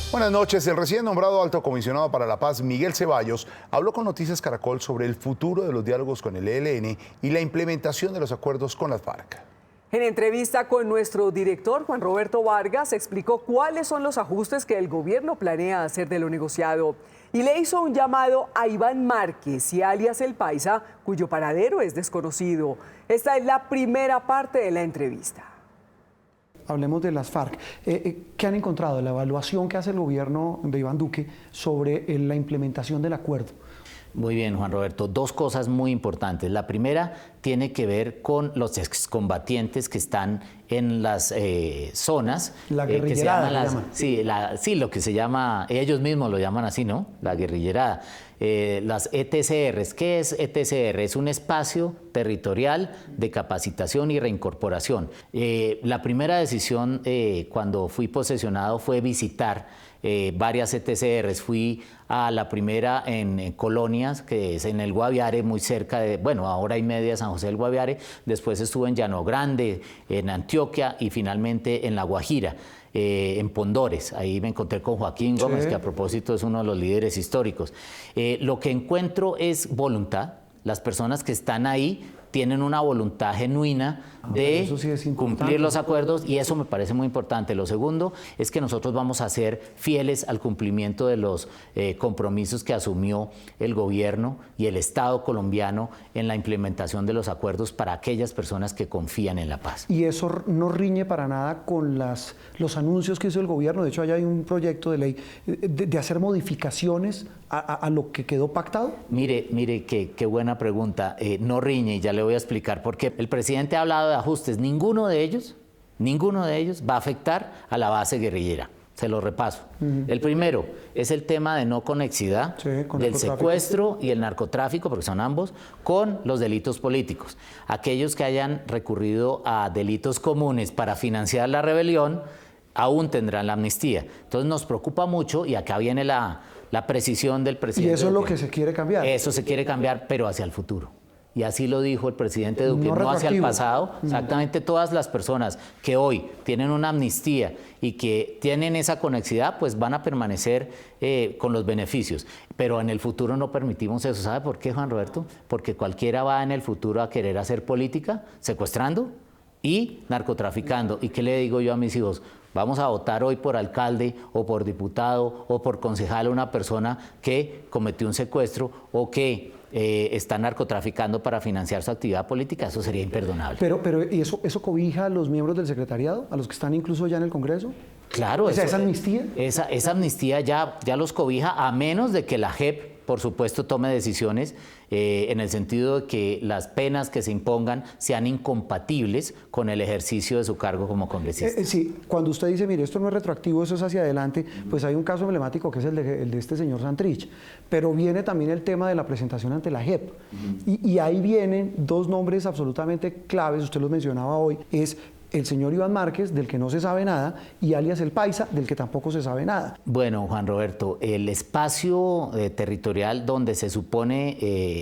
Buenas noches. El recién nombrado Alto Comisionado para la Paz, Miguel Ceballos, habló con Noticias Caracol sobre el futuro de los diálogos con el ELN y la implementación de los acuerdos con las FARC. En entrevista con nuestro director, Juan Roberto Vargas, explicó cuáles son los ajustes que el gobierno planea hacer de lo negociado y le hizo un llamado a Iván Márquez y alias El Paisa, cuyo paradero es desconocido. Esta es la primera parte de la entrevista. Hablemos de las FARC. ¿Qué han encontrado? La evaluación que hace el gobierno de Iván Duque sobre la implementación del acuerdo. Muy bien, Juan Roberto. Dos cosas muy importantes. La primera tiene que ver con los excombatientes que están en las zonas. La guerrillerada. Sí, lo que se llama, ellos mismos lo llaman así, ¿no? La guerrillerada. Las ETCRs. ¿Qué es ETCR? Es un espacio territorial de capacitación y reincorporación. La primera decisión cuando fui posesionado fue visitar varias ETCRs. Fui a la primera en Colonias, que es en el Guaviare, muy cerca de, bueno, a hora y media de San José del Guaviare. Después estuve en Llano Grande, en Antioquia y finalmente en La Guajira. En Pondores, ahí me encontré con Joaquín Gómez, que a propósito es uno de los líderes históricos. Lo que encuentro es voluntad. Las personas que están ahí tienen una voluntad genuina de cumplir los acuerdos y eso me parece muy importante. Lo segundo es que nosotros vamos a ser fieles al cumplimiento de los compromisos que asumió el gobierno y el Estado colombiano en la implementación de los acuerdos para aquellas personas que confían en la paz. Y eso no riñe para nada con los anuncios que hizo el gobierno. De hecho, allá hay un proyecto de ley de hacer modificaciones a lo que quedó pactado. Mire, qué buena pregunta. No riñe, y ya le voy a explicar por qué. El presidente ha hablado de ajustes, ninguno de ellos va a afectar a la base guerrillera. Se lo repaso. El primero es el tema de no conexidad del secuestro y el narcotráfico, porque son ambos, con los delitos políticos. Aquellos que hayan recurrido a delitos comunes para financiar la rebelión aún tendrán la amnistía. Entonces nos preocupa mucho y acá viene la precisión del presidente. Y eso es lo que se quiere cambiar. Eso se quiere cambiar, pero hacia el futuro. Y así lo dijo el presidente Duque, no hacia el pasado. Exactamente, todas las personas que hoy tienen una amnistía y que tienen esa conexidad, pues van a permanecer con los beneficios. Pero en el futuro no permitimos eso. ¿Sabe por qué, Juan Roberto? Porque cualquiera va en el futuro a querer hacer política, secuestrando y narcotraficando. ¿Y qué le digo yo a mis hijos? Vamos a votar hoy por alcalde o por diputado o por concejal a una persona que cometió un secuestro o que está narcotraficando para financiar su actividad política. Eso sería imperdonable. Pero ¿y eso cobija a los miembros del secretariado, a los que están incluso ya en el Congreso? Claro. O sea, ¿esa amnistía? Esa amnistía ya los cobija, a menos de que la JEP, por supuesto, tome decisiones en el sentido de que las penas que se impongan sean incompatibles con el ejercicio de su cargo como congresista. Sí, cuando usted dice, mire, esto no es retroactivo, eso es hacia adelante, pues hay un caso emblemático que es el de este señor Santrich, pero viene también el tema de la presentación ante la JEP, y ahí vienen dos nombres absolutamente claves, usted los mencionaba hoy, es el señor Iván Márquez, del que no se sabe nada, y alias El Paisa, del que tampoco se sabe nada. Bueno, Juan Roberto, el espacio territorial donde se supone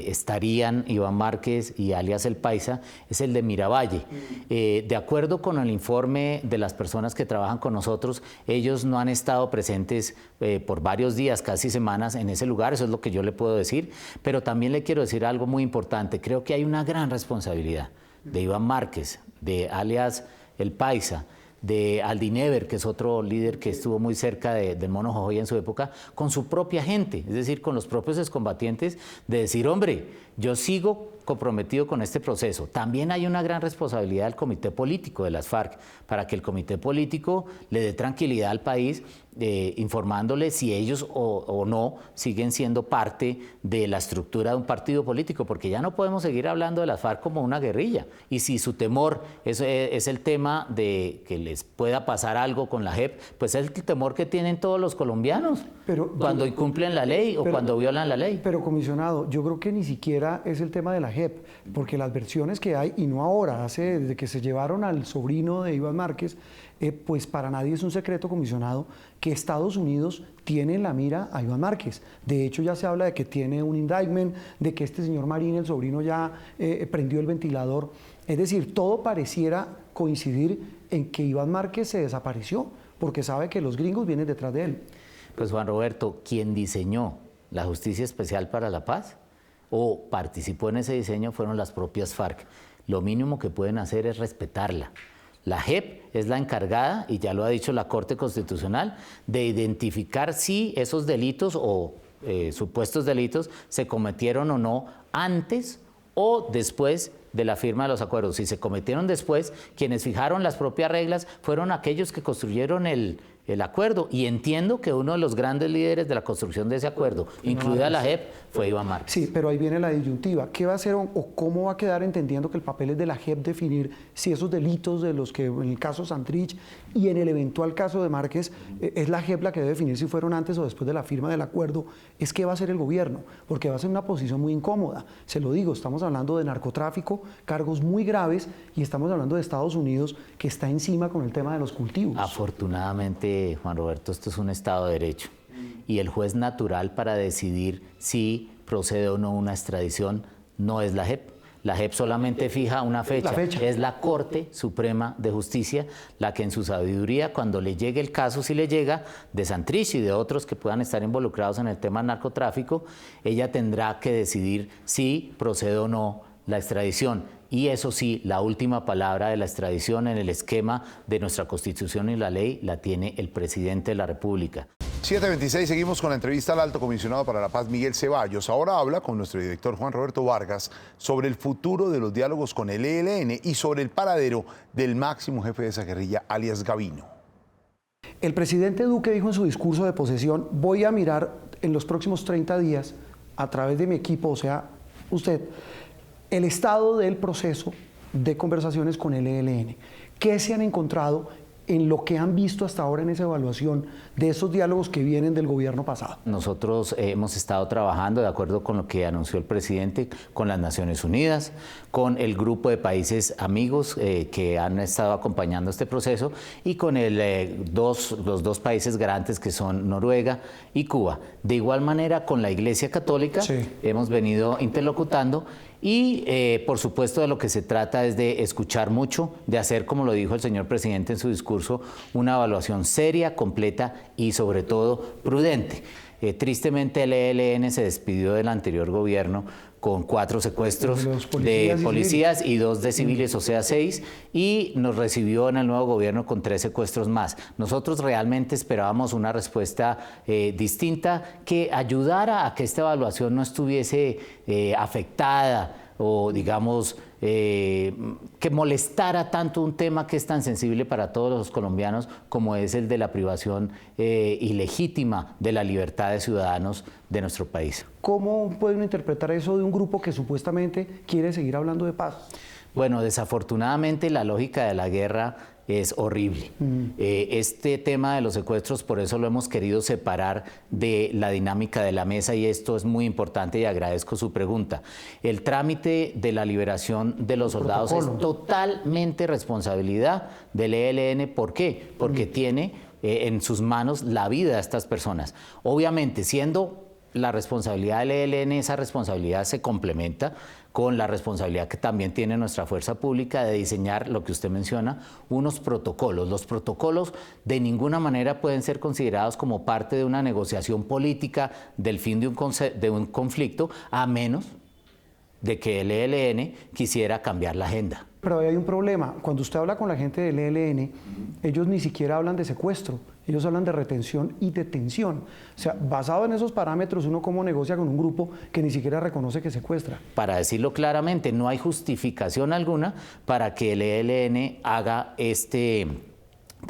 estarían Iván Márquez y alias El Paisa es el de Miravalle. De acuerdo con el informe de las personas que trabajan con nosotros, ellos no han estado presentes por varios días, casi semanas en ese lugar, eso es lo que yo le puedo decir, pero también le quiero decir algo muy importante. Creo que hay una gran responsabilidad de Iván Márquez, de alias El Paisa, de Aldinever, que es otro líder que estuvo muy cerca del Mono Jojoy en su época, con su propia gente, es decir, con los propios excombatientes, de decir, hombre, yo sigo comprometido con este proceso. También hay una gran responsabilidad del comité político de las FARC, para que el comité político le dé tranquilidad al país, informándole si ellos o no siguen siendo parte de la estructura de un partido político, porque ya no podemos seguir hablando de las FARC como una guerrilla. Y si su temor es el tema de que les pueda pasar algo con la JEP, pues es el temor que tienen todos los colombianos cuando incumplen la ley o cuando violan la ley. Pero, comisionado, yo creo que ni siquiera es el tema de la JEP, porque las versiones que hay, y no ahora, desde que se llevaron al sobrino de Iván Márquez, pues para nadie es un secreto, comisionado, que Estados Unidos tiene en la mira a Iván Márquez. De hecho, ya se habla de que tiene un indictment, de que este señor Marín, el sobrino, ya prendió el ventilador. Es decir, todo pareciera coincidir en que Iván Márquez se desapareció, porque sabe que los gringos vienen detrás de él. Pues Juan Roberto, quien diseñó la Justicia Especial para la Paz o participó en ese diseño fueron las propias FARC. Lo mínimo que pueden hacer es respetarla. La JEP es la encargada, y ya lo ha dicho la Corte Constitucional, de identificar si esos delitos o supuestos delitos se cometieron o no antes o después de la firma de los acuerdos. Si se cometieron después, quienes fijaron las propias reglas fueron aquellos que construyeron el acuerdo, y entiendo que uno de los grandes líderes de la construcción de ese acuerdo, incluida la JEP, fue Iván Márquez. Sí, pero ahí viene la disyuntiva. ¿Qué va a hacer o cómo va a quedar, entendiendo que el papel es de la JEP definir si esos delitos de los que en el caso Santrich y en el eventual caso de Márquez es la JEP la que debe definir si fueron antes o después de la firma del acuerdo? Es qué va a hacer el gobierno, porque va a ser una posición muy incómoda. Se lo digo, estamos hablando de narcotráfico, cargos muy graves, y estamos hablando de Estados Unidos, que está encima con el tema de los cultivos. Afortunadamente, Juan Roberto, esto es un Estado de Derecho, y el juez natural para decidir si procede o no una extradición no es la JEP. La JEP solamente fija una fecha. Es la Corte Suprema de Justicia la que en su sabiduría, cuando le llegue el caso, si le llega, de Santrich y de otros que puedan estar involucrados en el tema del narcotráfico, ella tendrá que decidir si procede o no la extradición. Y eso sí, la última palabra de la extradición en el esquema de nuestra Constitución y la ley la tiene el presidente de la República. 7:26, seguimos con la entrevista al Alto Comisionado para la Paz, Miguel Ceballos. Ahora habla con nuestro director Juan Roberto Vargas sobre el futuro de los diálogos con el ELN y sobre el paradero del máximo jefe de esa guerrilla, alias Gavino. El presidente Duque dijo en su discurso de posesión: voy a mirar en los próximos 30 días, a través de mi equipo, o sea, usted, el estado del proceso de conversaciones con el ELN. ¿Qué se han encontrado en lo que han visto hasta ahora en esa evaluación de esos diálogos que vienen del gobierno pasado? Nosotros hemos estado trabajando, de acuerdo con lo que anunció el presidente, con las Naciones Unidas, con el grupo de países amigos que han estado acompañando este proceso, y con los dos países garantes que son Noruega y Cuba. De igual manera, con la Iglesia Católica hemos venido interlocutando. Y por supuesto de lo que se trata es de escuchar mucho, de hacer, como lo dijo el señor presidente en su discurso, una evaluación seria, completa y sobre todo prudente. Tristemente el ELN se despidió del anterior gobierno con 4 secuestros de policías y 2 de civiles, o sea 6, y nos recibió en el nuevo gobierno con 3 secuestros más. Nosotros realmente esperábamos una respuesta distinta que ayudara a que esta evaluación no estuviese afectada o, digamos, que molestara tanto un tema que es tan sensible para todos los colombianos como es el de la privación ilegítima de la libertad de ciudadanos de nuestro país. ¿Cómo puede uno interpretar eso de un grupo que supuestamente quiere seguir hablando de paz? Bueno, desafortunadamente la lógica de la guerra es horrible. Este tema de los secuestros, por eso lo hemos querido separar de la dinámica de la mesa, y esto es muy importante y agradezco su pregunta. El trámite de la liberación de los soldados es totalmente responsabilidad del ELN. ¿Por qué? Porque tiene en sus manos la vida de estas personas. Obviamente, siendo la responsabilidad del ELN, esa responsabilidad se complementa con la responsabilidad que también tiene nuestra fuerza pública de diseñar lo que usted menciona, unos protocolos. Los protocolos de ninguna manera pueden ser considerados como parte de una negociación política del fin de un conflicto, a menos de que el ELN quisiera cambiar la agenda. Pero ahí hay un problema. Cuando usted habla con la gente del ELN, ellos ni siquiera hablan de secuestro, ellos hablan de retención y detención. O sea, basado en esos parámetros, uno cómo negocia con un grupo que ni siquiera reconoce que secuestra. Para decirlo claramente, no hay justificación alguna para que el ELN haga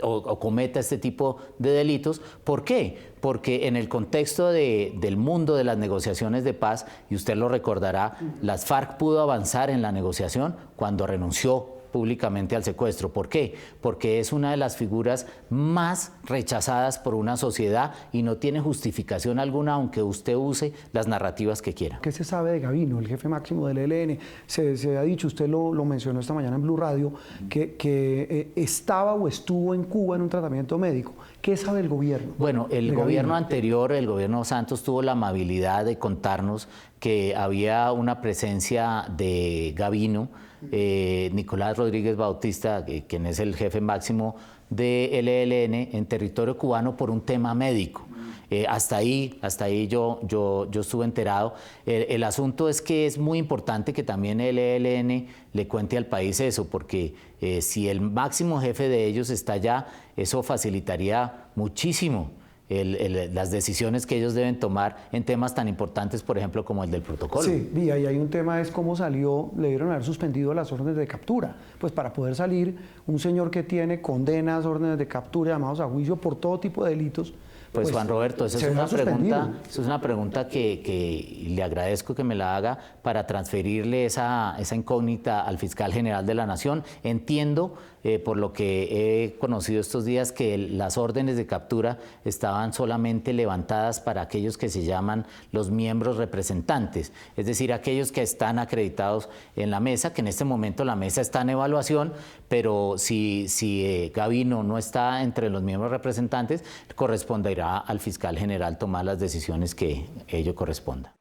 o cometa este tipo de delitos. ¿Por qué? Porque en el contexto del mundo de las negociaciones de paz, y usted lo recordará, las FARC pudo avanzar en la negociación cuando renunció públicamente al secuestro. ¿Por qué? Porque es una de las figuras más rechazadas por una sociedad y no tiene justificación alguna, aunque usted use las narrativas que quiera. ¿Qué se sabe de Gavino, el jefe máximo del ELN? Se ha dicho, usted lo mencionó esta mañana en Blue Radio, que estaba o estuvo en Cuba en un tratamiento médico. ¿Qué sabe el gobierno? Bueno, el gobierno anterior, el gobierno Santos, tuvo la amabilidad de contarnos que había una presencia de Gavino, Nicolás Rodríguez Bautista, quien es el jefe máximo del ELN, en territorio cubano por un tema médico. Hasta ahí yo estuve enterado. El asunto es que es muy importante que también el ELN le cuente al país eso, porque si el máximo jefe de ellos está allá, eso facilitaría muchísimo las decisiones que ellos deben tomar en temas tan importantes, por ejemplo, como el del protocolo. Sí, y ahí hay un tema, es cómo salió, le dieron haber suspendido las órdenes de captura, pues para poder salir un señor que tiene condenas, órdenes de captura, llamados a juicio por todo tipo de delitos. Pues Juan Roberto, esa es una pregunta que le agradezco que me la haga para transferirle esa incógnita al fiscal general de la Nación. Entiendo, por lo que he conocido estos días, que las órdenes de captura estaban solamente levantadas para aquellos que se llaman los miembros representantes, es decir, aquellos que están acreditados en la mesa, que en este momento la mesa está en evaluación, pero si Gavino no está entre los miembros representantes, corresponderá al fiscal general tomar las decisiones que ello corresponda.